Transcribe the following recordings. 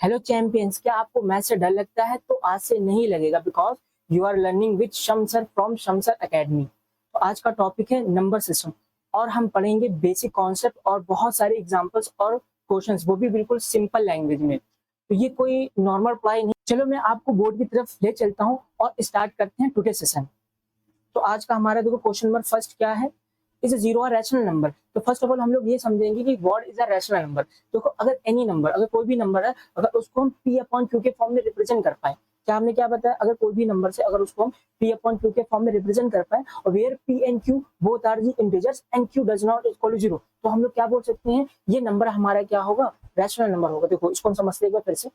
Hello champions, क्या आपको math से डर लगता है? तो आज से नहीं लगेगा, because you are learning with Shamsar from Shamsar academy. तो आज का टॉपिक है नंबर सिस्टम और हम पढ़ेंगे बेसिक कॉन्सेप्ट और बहुत सारे एग्जांपल्स और क्वेश्चंस, वो भी बिल्कुल सिंपल लैंग्वेज में। तो ये कोई नॉर्मल पढ़ाई नहीं। चलो मैं आपको बोर्ड की तरफ ले चलता हूँ और स्टार्ट करते हैं टुडे सेशन। तो आज का हमारा देखो क्वेश्चन नंबर फर्स्ट क्या है, is a zero rational number. तो फर्स्ट ऑफ ऑल हम लोग ये समझेंगे कि what is a rational number. देखो अगर एनी नंबर, अगर कोई भी नंबर है, अगर उसको हम p अपॉन q के फॉर्म में रिप्रेजेंट कर पाए, क्या हमने क्या बताया, अगर कोई भी नंबर से अगर उसको हम p अपॉन q के फॉर्म में रिप्रेजेंट कर पाए और where p and q both are the integers and q does not equal to zero, तो हम लोग क्या बोल सकते हैं, ये नंबर हमारा क्या होगा, रैशनल नंबर होगा। देखो इसको हम समझते हैं एक बार फिर से।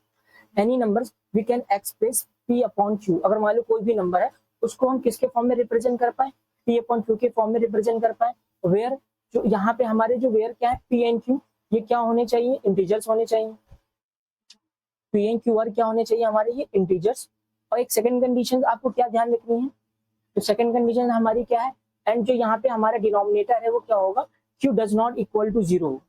Any number we can express p upon q। अगर मान लो कोई भी नंबर है, उसको हम किसके फॉर्म में रिप्रेजेंट कर पाए, p अपॉन q के फॉर्म में रिप्रेजेंट कर पाए। वेयर जो यहाँ पे हमारे जो वेयर क्या है, p एंड q, ये क्या होने चाहिए, इंटीजर्स होने चाहिए। p एंड q आर क्या होने चाहिए हमारे, ये इंटीजर्स। और एक सेकंड कंडीशन आपको क्या ध्यान रखनी है, तो सेकंड कंडीशन हमारी क्या है, एंड जो यहाँ पे हमारा डिनोमिनेटर है वो क्या होगा, q does not equal to zero.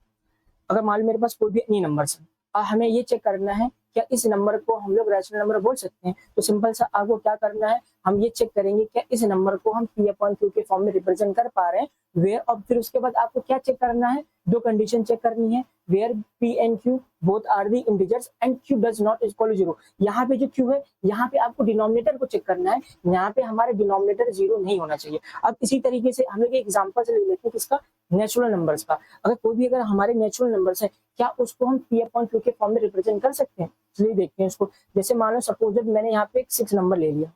अगर मान लो मेरे पास कोई भी एनी नंबर है और हमें ये चेक करना है क्या इस नंबर को हम लोग रैशनल नंबर बोल सकते हैं, तो सिंपल सा आपको क्या करना है, हम ये चेक करेंगे क्या इस नंबर को हम p अपॉन q के फॉर्म में रिप्रेजेंट कर पा रहे हैं, वेयर। और फिर उसके बाद आपको क्या चेक करना है, दो कंडीशन चेक करनी है, where p and q both are the integers and q does not equal to zero. यहाँ पे जो q है, यहाँ पे आपको डिनोमिनेटर को चेक करना है, यहाँ पे हमारे डिनोमिनेटर जीरो नहीं होना चाहिए। अब इसी तरीके से हम लोग एग्जाम्पल से ले लेते हैं किसका, नेचुरल नंबर्स का। अगर कोई भी अगर हमारे नेचुरल नंबर्स है, क्या उसको हम p अपॉन q के फॉर्म में रिप्रेजेंट कर सकते हैं, चलिए देखते हैं इसको। जैसे मान लो सपोज मैंने यहाँ पे एक 6 नंबर ले लिया,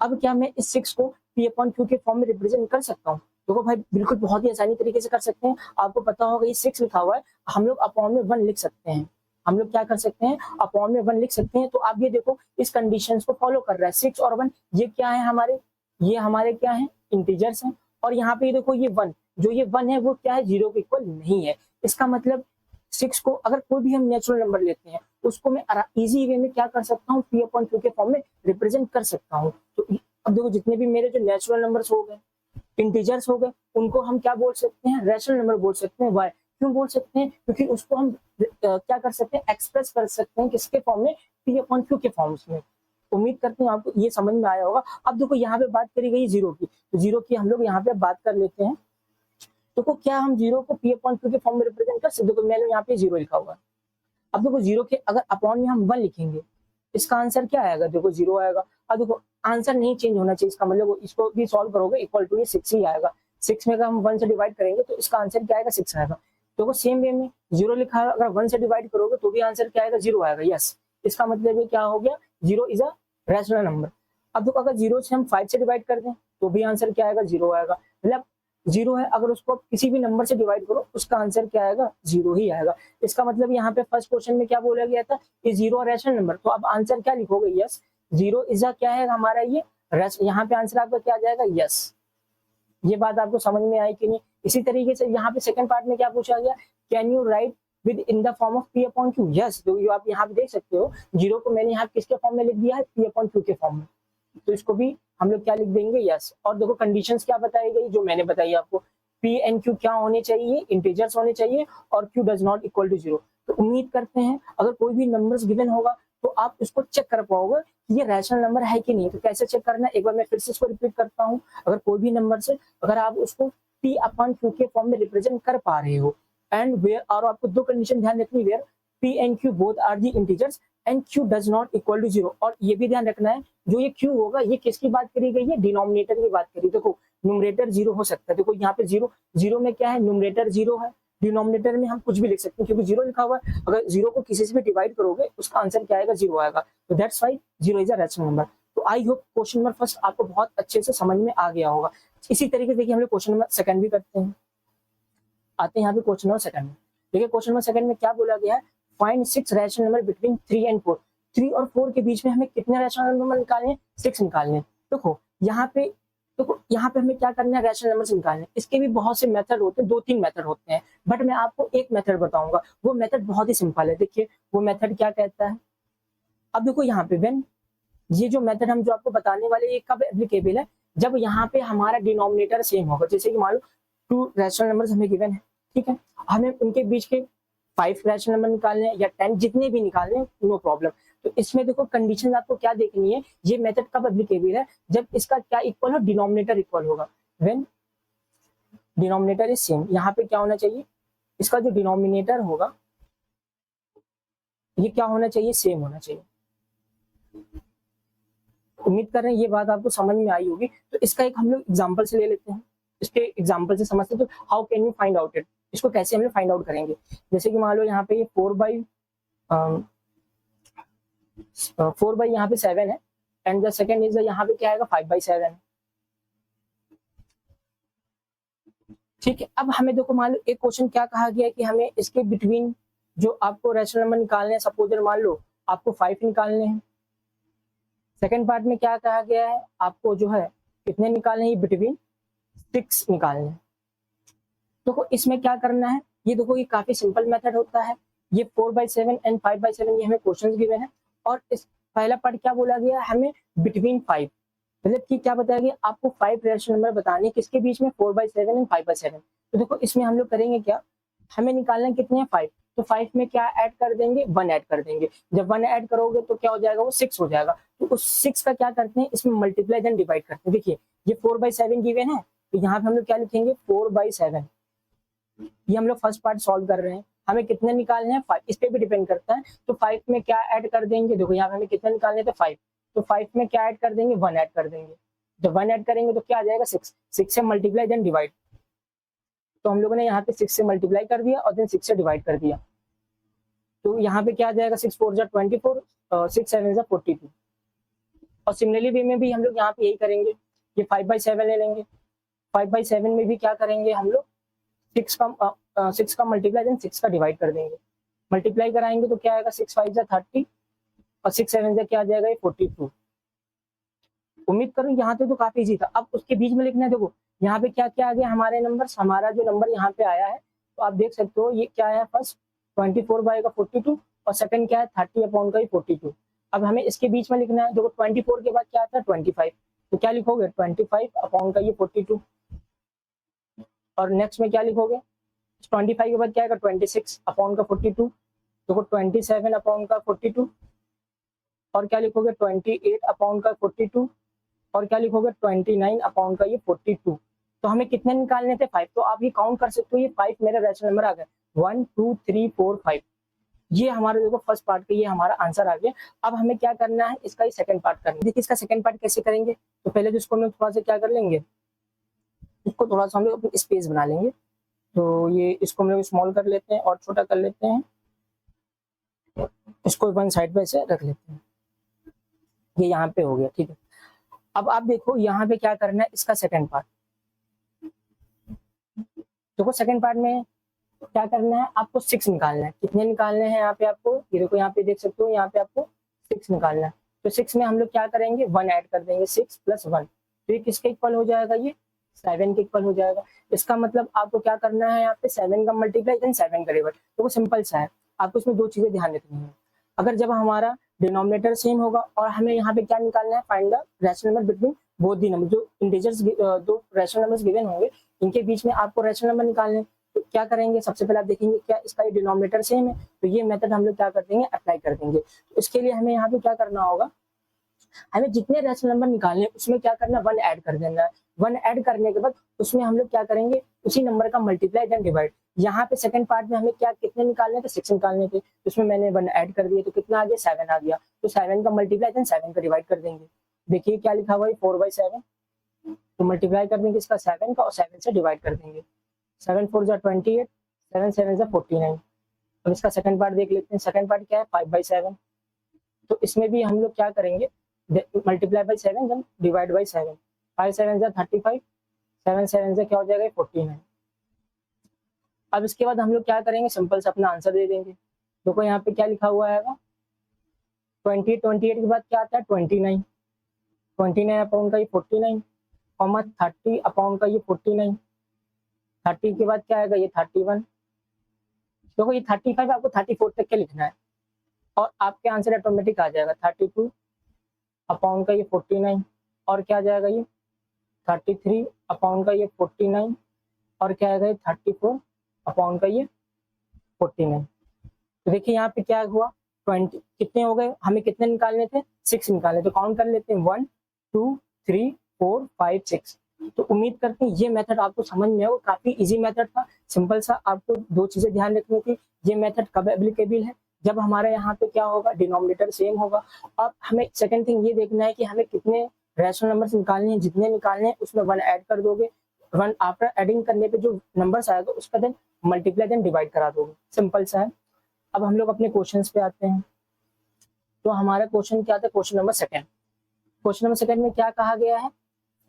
अब क्या मैं इस 6 को p अपॉन q के फॉर्म में रिप्रेजेंट कर सकता हूँ? देखो भाई बिल्कुल बहुत ही आसानी तरीके से कर सकते हैं। आपको पता होगा ये 6 लिखा हुआ है, हम लोग अपॉन में 1 लिख सकते हैं। हम लोग क्या कर सकते हैं, अपॉन में 1 लिख सकते हैं। तो आप ये देखो इस कंडीशंस को फॉलो कर रहा है, 6 और 1 ये क्या है हमारे, ये हमारे क्या है, इंटीजर्स हैं। और यहाँ पे देखो ये 1, जो ये 1 है वो क्या है, जीरो के इक्वल नहीं है। इसका मतलब 6 को अगर कोई भी हम नेचुरल नंबर लेते हैं, उसको मैं इजी वे में क्या कर सकता हूँ, p अपॉन q के फॉर्म में रिप्रेजेंट कर सकता हूँ। तो अब देखो जितने भी मेरे जो नेचुरल नंबर्स हो गए, इंटीजर्स हो गए, उनको हम क्या बोल सकते हैं, रैशनल नंबर बोल सकते हैं। वाई, क्यों बोल सकते हैं, क्योंकि उसको हम क्या कर सकते हैं, एक्सप्रेस कर सकते हैं किसके फॉर्म में, p अपॉन q के फॉर्म में। उम्मीद करते हैं आपको ये समझ में आया होगा। अब देखो यहाँ पे बात करी गई जीरो की, तो जीरो की हम लोग यहाँ पे बात कर लेते हैं। देखो क्या हम जीरो को p अपॉन q के फॉर्म में रिप्रेजेंट कर सकते, देखो मैंने यहाँ पे जीरो लिखा हुआ है। अब देखो जीरो के अगर अपॉन में हम 1 लिखेंगे, इसका आंसर क्या आएगा, देखो जीरो आएगा। अब देखो आंसर नहीं चेंज होना चाहिए, इसका मतलब इसको भी सॉल्व करोगे इक्वल टू ये 6 ही आएगा। 6 में अगर हम 1 से डिवाइड करेंगे तो इसका आंसर क्या आएगा, 6 आएगा। देखो सेम वे में जीरो लिखा है, अगर 1 से डिवाइड करोगे तो भी आंसर क्या आएगा, जीरो आएगा। यस, इसका मतलब ये क्या हो गया, zero is a rational number. अब देखो अगर जीरो से हम 5 से डिवाइड कर दें तो भी आंसर क्या आएगा, जीरो आएगा। मतलब जीरो है, अगर उसको किसी भी नंबर से डिवाइड करो उसका आंसर क्या आएगा, जीरो ही आएगा। इसका मतलब यहाँ पे फर्स्ट क्वेश्चन में क्या बोला गया था, ये जीरो रैशनल नंबर, तो अब आंसर क्या लिखोगे, यस। जीरो इज क्या है हमारा ये, यहाँ पे आंसर आपका क्या आ जाएगा, यस। ये बात आपको समझ में आई कि नहीं। इसी तरीके से यहाँ पे सेकंड पार्ट में क्या पूछा गया, can you right with in the form of p upon q। Yes, तो आप यहाँ पे देख सकते हो जीरो को मैंने यहाँ किसके फॉर्म में लिख दिया है, p अपॉन q के फॉर्म में। तो इसको भी हम लोग क्या लिख देंगे, यस। और देखो कंडीशंस क्या बताई गई, जो मैंने बताई आपको, p एंड q क्या होने चाहिए, इंटीजर्स होने चाहिए और q does not equal to zero. तो उम्मीद करते हैं अगर कोई भी नंबर्स गिवन होगा तो आप इसको चेक कर पाओगे कि ये रैशनल नंबर है कि नहीं। तो कैसे चेक करना है, एक बार मैं फिर से इसको रिपीट करता हूँ। अगर कोई भी नंबर से अगर आप उसको p अपॉन q के फॉर्म में रिप्रेजेंट कर पा रहे हो, एंड वेयर, और आपको दो कंडीशन ध्यान रखनी, where p and q both are the integers and q does not equal to zero. और ये भी ध्यान रखना है जो ये q होगा ये किसकी बात करी गई है, डिनोमिनेटर की बात करी। देखो न्यूमरेटर जीरो हो सकता है, देखो यहाँ पे जीरो, जीरो में क्या है, न्यूमरेटर जीरो है, डिनोमिनेटर में हम कुछ भी लिख सकते हैं क्योंकि जीरो लिखा हुआ है। अगर जीरो को किसी से भी डिवाइड करोगे उसका आंसर क्या आएगा, जीरो आएगा। तो that's why zero is a rational number. तो I hope question number first आपको बहुत अच्छे से समझ में आ गया होगा। इसी तरीके से देखिए हम लोग क्वेश्चन नंबर सेकंड भी करते हैं। आते हैं यहाँ पे क्वेश्चन नंबर सेकंड में। देखिए क्वेश्चन नंबर सेकंड में क्या बोला गया है, find 6 rational number between 3 and 4। 3 और 4 के बीच में हमें कितने रैशनल नंबर निकालने हैं, 6 निकालने हैं। देखो यहाँ पे हमें क्या करना है, रैशनल नंबर निकालने। इसके भी बहुत से मेथड होते हैं, 2-3 मेथड होते हैं, बट मैं आपको एक मेथड बताऊंगा। वो मेथड बहुत ही सिंपल है। देखिए वो मेथड क्या कहता है, अब देखो यहाँ पे व्हेन, ये जो मेथड हम जो आपको बताने वाले ये कब एप्लीकेबल है, जब यहाँ पे हमारा डिनोमिनेटर सेम होगा। जैसे कि मान लो 2 रैशनल नंबर्स हमें गिवन है, ठीक है, हमें उनके बीच के 5 रैशनल नंबर निकालने हैं या 10, जितने भी निकालने हैं, नो प्रॉब्लम। तो इसमें देखो कंडीशन आपको क्या देखनी है, ये मेथड कब एप्लीकेबल है, जब इसका क्या इक्वल हो, डिनोमिनेटर इक्वल होगा। व्हेन डिनोमिनेटर इज सेम, यहाँ पे क्या होना चाहिए, इसका जो डिनोमिनेटर होगा ये क्या होना चाहिए, सेम होना चाहिए। उम्मीद कर रहे हैं ये बात आपको समझ में आई होगी। तो इसका एक हम लोग एग्जांपल से ले लेते हैं, इसके एग्जांपल से समझते हैं। तो how can you find out it, इसको कैसे हम लोग फाइंड आउट करेंगे। जैसे कि मान लो यहाँ पे ये 4 बाई यहाँ पे 7 है, एंड द सेकंड इज यहाँ पे क्या आएगा, 5/7 है। ठीक है, अब हमें देखो मान लो एक क्वेश्चन क्या कहा गया है कि हमें इसके बिटवीन जो आपको रैशनल नंबर निकालने हैं, सपोज मान लो आपको 5 निकालने हैं। सेकंड पार्ट में क्या कहा गया है, आपको जो है कितने निकालने हैं, बिटवीन 6 निकालने हैं। देखो इसमें क्या करना है, ये देखो ये काफी सिंपल मेथड होता है। ये 4/7 एंड 5/7 ये हमें क्वेश्चन गिवन है, और इस पहला पार्ट क्या बोला गया है, हमें बिटवीन 5, मतलब कि क्या बताया गया, आपको 5 रैशनल नंबर बताने किसके बीच में, 4/7 एंड 5/7। तो देखो इसमें हम लोग करेंगे क्या, हमें निकालना कितने हैं, 5। तो 5 में क्या ऐड कर देंगे, 1 ऐड कर देंगे। जब 1 ऐड करोगे तो क्या हो जाएगा, वो 6 हो जाएगा। तो उस 6 का क्या करते हैं, इसमें मल्टीप्लाई देन डिवाइड करते हैं। देखिए ये 4/7 गिवन है, तो यहाँ पे हम लोग क्या लिखेंगे, 4/7। ये हम लोग फर्स्ट पार्ट सॉल्व कर रहे हैं, हमें कितने निकालने हैं, 5, इस पे भी डिपेंड करता है। तो 5 में क्या ऐड कर देंगे, देखो यहाँ पे हमें कितने निकालने थे, 5। तो 5 में क्या ऐड कर देंगे, 1 ऐड कर देंगे। जब 1 ऐड करेंगे तो क्या आ जाएगा, 6 से मल्टीप्लाई देन डिवाइड। तो हम लोगों ने यहाँ पे 6 से मल्टीप्लाई कर दिया और देन 6 से डिवाइड कर दिया। तो यहाँ पे क्या आ जाएगा, 6 4 24, 6 7 42। और सिमिलरली वे में भी हम लोग यहाँ पे यही करेंगे, ये 5/7 ले लेंगे। 5/7 में भी क्या करेंगे हम लोग, 6 का मल्टीप्लाई देन 6 का डिवाइड कर देंगे। मल्टीप्लाई कराएंगे तो क्या आएगा, 6 5 30 और 6 7 क्या आ जाएगा, ये 42। उम्मीद करूँ यहाँ पे तो काफी इजी था। अब उसके बीच में लिखना है, देखो यहाँ पे क्या क्या आ गया हमारे नंबर, हमारा जो नंबर यहाँ पे आया है, तो आप देख सकते हो ये क्या है, फर्स्ट 24/42 और सेकंड क्या है, 30/42। अब हमें इसके बीच में लिखना है, देखो 24 के बाद क्या आता है, 25। तो क्या लिखोगे, 25/42। और नेक्स्ट में क्या लिखोगे, 25 के बाद क्या आएगा, 26/42। देखो 27/42। और क्या लिखोगे, 28/42। और क्या लिखोगे, 29/42। तो हमें कितने निकालने थे, 5। तो आप ये काउंट कर सकते हो, ये 5 मेरे रैशनल नंबर आ गए, 1 2 3 4 5। ये हमारे देखो फर्स्ट पार्ट का ये हमारा आंसर आ गया। अब हमें क्या करना है, इसका ही सेकंड पार्ट करना है। देखिए इसका सेकंड पार्ट कैसे करेंगे, तो पहले जिसको हम लोग थोड़ा सा क्या कर लेंगे, इसको थोड़ा सा हम लोग स्पेस बना लेंगे। तो ये इसको हम लोग स्मॉल कर लेते हैं और छोटा कर लेते हैं, इसको वन साइड पे ऐसे रख लेते हैं। ये यहाँ पे हो गया, ठीक है। अब आप देखो यहाँ पे क्या करना है, इसका सेकंड पार्ट। देखो सेकंड पार्ट में क्या करना है, आपको 6 निकालना है। कितने निकालने हैं यहाँ पे आपको, ये देखो यहाँ पे देख सकते हो, यहाँ पे आपको 6 निकालना है। तो 6 में हम लोग क्या करेंगे, 1 ऐड कर देंगे, 6 + 1। तो ये किसके इक्वल हो जाएगा, ये 7 के इक्वल हो जाएगा। इसका मतलब आपको क्या करना है, यहाँ पे 7 का मल्टीप्लाई देन 7 का डिवाइड। तो वो सिंपल सा है, आपको इसमें 2 चीजें ध्यान रखनी है। अगर जब हमारा डिनोमिनेटर सेम होगा और हमें यहाँ पे क्या निकालना है, find the rational number between both the number, जो इंटीजर्स, दो रैशनल नंबर्स गिवन होंगे, इनके बीच में आपको रैशनल नंबर निकालने। तो क्या करेंगे, सबसे पहले आप देखेंगे क्या इसका ये डिनोमिनेटर सेम है, तो ये मेथड हम लोग क्या कर देंगे, अप्लाई कर देंगे। तो इसके लिए हमें यहाँ पे क्या करना होगा, हमें जितने रैशनल नंबर निकालने हैं उसमें क्या करना है, 1 ऐड कर देना है। 1 ऐड करने के बाद उसमें हम लोग क्या करेंगे, उसी नंबर का मल्टीप्लाई देन डिवाइड। यहाँ पे सेकंड पार्ट में हमें क्या कितने निकालने थे, 6 निकालने थे, उसमें मैंने 1 ऐड कर दिया, तो कितना आ गया, 7 आ गया। तो 7 का मल्टीप्लाई देन 7 का डिवाइड कर देंगे। देखिए क्या लिखा हुआ है, 4/7। तो मल्टीप्लाई कर देंगे इसका 7 का और 7 से डिवाइड कर देंगे। 7 4 28, 7 7 49। अब इसका सेकंड पार्ट देख लेते हैं। सेकंड पार्ट क्या है, 5/7। तो इसमें भी हम लोग क्या करेंगे, multiply by 7 then divide by 7। 5 7 35, 7 7 क्या हो जाएगा, 49। अब इसके बाद हम लोग क्या करेंगे, सिंपल से अपना आंसर दे देंगे। देखो यहाँ पे क्या लिखा हुआ है, 28 के बाद क्या आता है, 29। 29 अपॉन का ये 49, कॉमा 30 अपॉन का ये 49। 30 के बाद क्या आएगा, ये 31। देखो ये 35 आपको 34 तक के लिखना है और आपके आंसर ऑटोमेटिक आ जाएगा। 32 अपॉन का ये 49 और क्या आ जाएगा, ये 33 अपॉन का ये 49 और क्या आएगा, ये 34 अपॉन का ये 49। तो देखिए यहाँ पे क्या हुआ, 20 कितने हो गए, हमें कितने निकालने थे, 6 निकालने, तो काउंट कर लेते हैं 1 2 3 4 5 6। तो उम्मीद करते हैं ये मेथड आपको समझ में आया, काफी इजी मेथड था, सिंपल सा। आपको दो चीजें ध्यान रखनी थी, ये मेथड कब एप्लीकेबल है, जब हमारे यहाँ पे क्या होगा, डिनोमिनेटर सेम होगा। अब हमें सेकंड थिंग ये देखना है कि हमें कितने रैशनल नंबर्स निकालने हैं, जितने निकालने हैं उसमें 1 ऐड कर दोगे, 1 आफ्टर एडिंग करने पे जो नंबर्स आएगा उसका देन मल्टीप्लाई देन डिवाइड करा दोगे, सिंपल सा है। अब हम लोग अपने क्वेश्चंस पे आते हैं। तो हमारा क्वेश्चन क्या था, question number second. Question number second में क्या कहा गया है,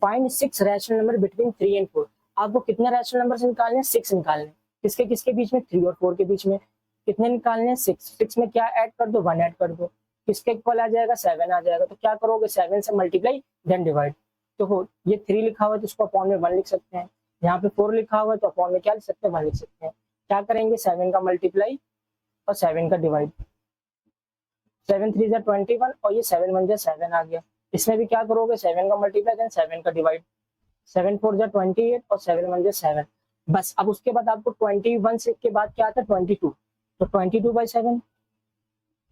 find 6 rational number between 3 and 4। आपको कितने रैशनल नंबर निकालने हैं, 6 निकालने हैं। किसके किसके बीच में, 3 और 4 के बीच में। कितने निकालने हैं, 6 में क्या ऐड कर दो, 1 ऐड कर दो। किसके इक्वल आ जाएगा, 7 आ जाएगा। तो क्या करोगे, 7 से मल्टीप्लाई देन डिवाइड। तो ये 3 लिखा हुआ है तो इसको अपॉन में 1 लिख सकते हैं, यहाँ पे 4 लिखा हुआ है तो अपॉन में क्या लिख सकते हैं, 1 लिख सकते हैं। क्या करेंगे, 7 का मल्टीप्लाई और 7 का डिवाइड। 7 3 जा 21 और ये 7 1 जा 7 आ गया। इसमें भी क्या करोगे, 7 का मल्टीप्लाई देन 7 का डिवाइड। 7 4 जा 28 और 7 1 जा 7। बस अब उसके बाद आपको 21 से के बाद क्या आता है, 22। तो 22/7,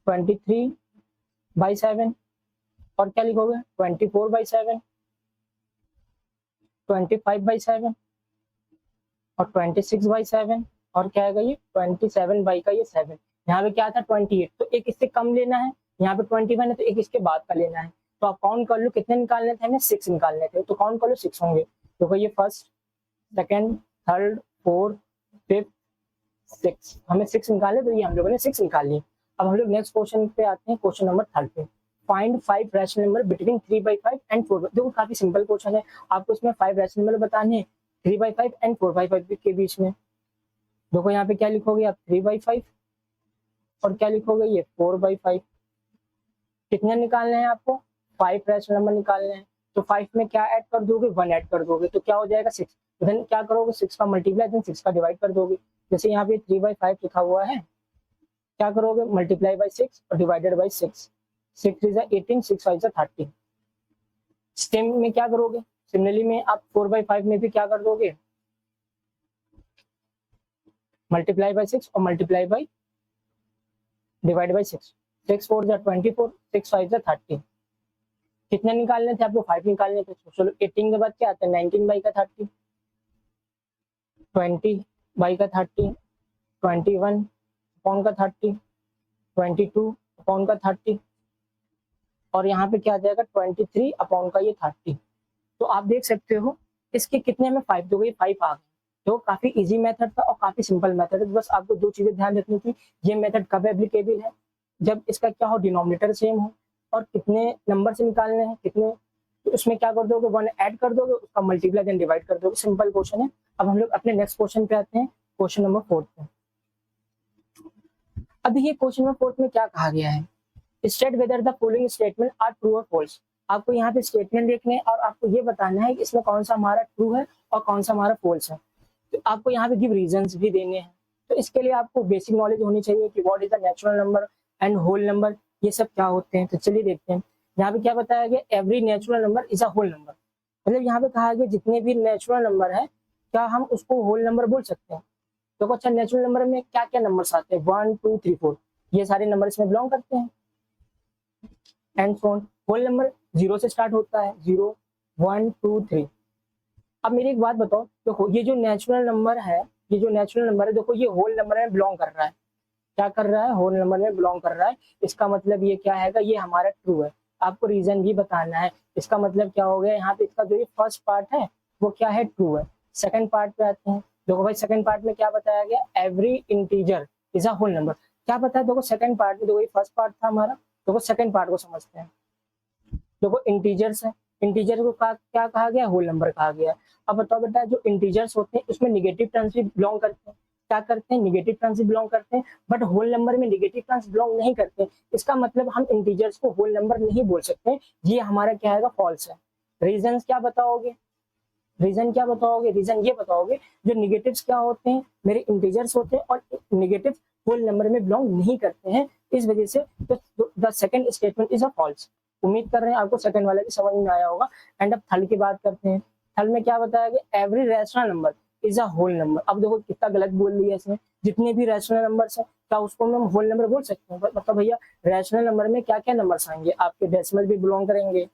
23/7 और क्या लिखोगे, 24/7, 25/7 और 26/7 और क्या है ये 27 बाई का ये 7। यहाँ पे क्या था 28, तो एक इससे कम लेना है, यहाँ पे 21 है तो एक इसके बाद का लेना है। तो आप काउंट कर लो कितने निकालने थे, हमें 6 निकालने थे, तो काउंट कर लो 6 होंगे। तो ये first second third fourth fifth 6, हमें 6 निकालने, तो ये हम लोगों ने 6 निकाल लिए। अब हम लोग नेक्स्ट क्वेश्चन पे आते हैं, क्वेश्चन नंबर 3 पे। Find 5 rational number between 3/5 and 4। देखो काफी सिंपल क्वेश्चन है, आपको इसमें 5 रैशनल नंबर बताने हैं 3/5 एंड 4/5 के बीच में। देखो यहाँ पे क्या लिखोगे आप, 3/5 और क्या लिखोगे, ये 4/5। कितने निकालने हैं आपको, 5 रैशनल नंबर निकालने हैं। तो 5 में क्या ऐड कर दोगे, 1 ऐड कर दोगे, तो क्या हो जाएगा 6। तो देन क्या करोगे, 6 का मल्टीप्लाई देन 6 का डिवाइड कर दोगे। जैसे यहाँ पे 3/5 लिखा हुआ है, क्या करोगे, मल्टीप्लाई बाई 6 और डिवाइडेड बाई 6। 6 3 जा 18, 6 5 जा 30। सेम में क्या करोगे, सिमिलरली में आप 4/5 में भी क्या कर दोगे, मल्टीप्लाई बाई 6 और मल्टीप्लाई बाई डिवाइड बाई 6। 6 4 जा 24, 6 5 जा 30। कितने निकालने थे आपको, 5 निकालने थे। चलो 18 के बाद क्या आता है, 19 बाई का 30, 20 बाई का 30, 21 अपॉन का 30, 22 अपॉन का 30 और यहाँ पे क्या आ जाएगा 23 अपॉन का ये 30। तो आप देख सकते हो इसके कितने में 5 दोगे, 5 आ गए। तो काफी इजी मेथड था और काफी सिंपल मेथड है। बस आपको दो चीजें ध्यान रखनी थी, ये मेथड कब एप्लीकेबल है, जब इसका क्या हो, डिनोमिनेटर सेम हो और कितने नंबर से निकालने हैं, कितने, तो उसमें क्या कर दोगे, 1 ऐड कर दोगे, उसका मल्टीप्लाई देन डिवाइड कर दोगे, सिंपल क्वेश्चन है। अब हम लोग अपने नेक्स्ट क्वेश्चन पे आते हैं, क्वेश्चन नंबर 4 पे। अभी ये क्वेश्चन नंबर 4 में क्या कहा गया है, state whether the following statement are true और फॉल्स। आपको यहाँ पे स्टेटमेंट देखने हैं और आपको ये बताना है कि इसमें कौन सा हमारा ट्रू है और कौन सा हमारा फॉल्स है। तो आपको यहाँ पे गिव रीजंस भी देने हैं। तो इसके लिए आपको बेसिक नॉलेज होनी चाहिए कि what is the natural number and whole number, ये सब क्या होते हैं। तो चलिए देखते हैं, यहाँ पे क्या बताया गया, every natural number is a whole number. मतलब यहाँ पे कहा गया जितने भी नेचुरल नंबर है क्या हम उसको होल नंबर बोल सकते हैं। तो अच्छा नेचुरल नंबर में क्या क्या नंबर्स आते हैं, 1 2 3 4, ये सारे नंबर इसमें बिलोंग करते हैं। And so on, whole number 0 से स्टार्ट होता है, 0 1 2 3। अब मेरी एक बात बताओ, देखो ये जो नेचुरल नंबर है, ये जो नेचुरल नंबर है, देखो ये होल नंबर में बिलोंग कर रहा है। क्या कर रहा है, होल नंबर में बिलोंग कर रहा है। इसका मतलब ये क्या है, ये हमारा ट्रू है। आपको रीजन भी बताना है। इसका मतलब क्या हो गया, यहाँ पे इसका जो ये फर्स्ट पार्ट है वो क्या है, ट्रू है। सेकंड पार्ट पे आते हैं, देखो भाई सेकंड पार्ट में क्या बताया गया, every integer is a whole number. क्या पता है, देखो सेकंड पार्ट में, देखो ये फर्स्ट पार्ट था हमारा, देखो सेकंड पार्ट को समझते हैं। देखो इंटीजर्स है, इंटीजर को क्या कहा गया, होल नंबर कहा गया। अब बताओ बेटा, जो इंटीजर्स होते हैं उसमें निगेटिव टर्म्स भी बिलोंग करते हैं। क्या करते हैं, निगेटिव टर्म्स भी बिलोंग करते हैं, बट होल नंबर में निगेटिव टर्म्स बिलोंग नहीं करते। इसका मतलब हम इंटीजर्स को होल नंबर नहीं बोल सकते। ये हमारा क्या है, फॉल्स है। रीजन क्या बताओगे, रीजन क्या बताओगे, रीजन ये बताओगे जो निगेटिव्स क्या होते हैं, मेरे इंटीजर्स होते हैं और निगेटिव होल नंबर में बिलोंग नहीं करते हैं। इस वजह से the second statement is a false. उम्मीद कर रहे हैं आपको सेकंड वाला भी समझ में आया होगा। एंड अब थर्ड की बात करते हैं। थर्ड में क्या बताया गया, every rational number is a whole number. अब देखो कितना गलत बोल दिया इसने, जितने भी रैशनल नंबर्स हैं क्या उसको हम होल नंबर बोल सकते हैं? मतलब भैया रैशनल नंबर में क्या क्या नंबर्स आएंगे? आपके डेसिमल भी बिलोंग करेंगे,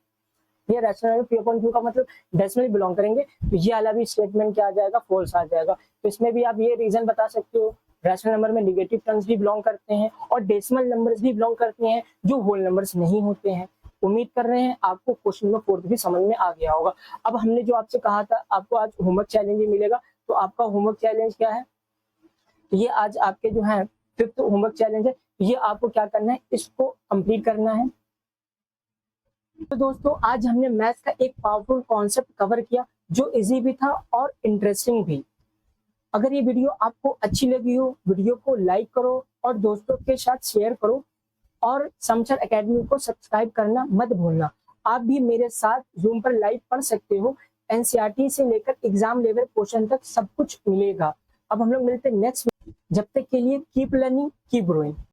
ये रैशनल पी अपॉन क्यू का मतलब डेसिमल बिलोंग करेंगे, तो ये वाला भी स्टेटमेंट क्या आ जाएगा? फॉल्स आ जाएगा। तो इसमें भी आप ये रीजन बता सकते हो, रैशनल नंबर में नेगेटिव टर्म्स भी बिलोंग करते हैं और डेसिमल नंबर्स भी बिलोंग करते हैं जो होल नंबर्स नहीं होते हैं। उम्मीद कर रहे हैं आपको क्वेश्चन नंबर 4 भी समझ में आ गया होगा। अब हमने जो आपसे कहा था आपको आज होमवर्क चैलेंज भी मिलेगा, तो आपका होमवर्क चैलेंज क्या है? तो ये आज आपके जो है 5th होमवर्क चैलेंज है, ये आपको क्या करना है? इसको कंप्लीट करना है। तो दोस्तों आज हमने मैथ्स का एक पावरफुल कॉन्सेप्ट कवर किया जो इजी भी था और इंटरेस्टिंग भी। अगर ये वीडियो आपको अच्छी लगी हो, वीडियो को लाइक करो और दोस्तों के साथ शेयर करो और शमसर एकेडमी को सब्सक्राइब करना मत भूलना। आप भी मेरे साथ जूम पर लाइव पढ़ सकते हो, एनसीईआरटी से लेकर एग्जाम लेवल क्वेश्चन तक सब कुछ मिलेगा। अब हम लोग मिलते हैं नेक्स्ट। जब तक के लिए कीप लर्निंग कीप ग्रोइंग।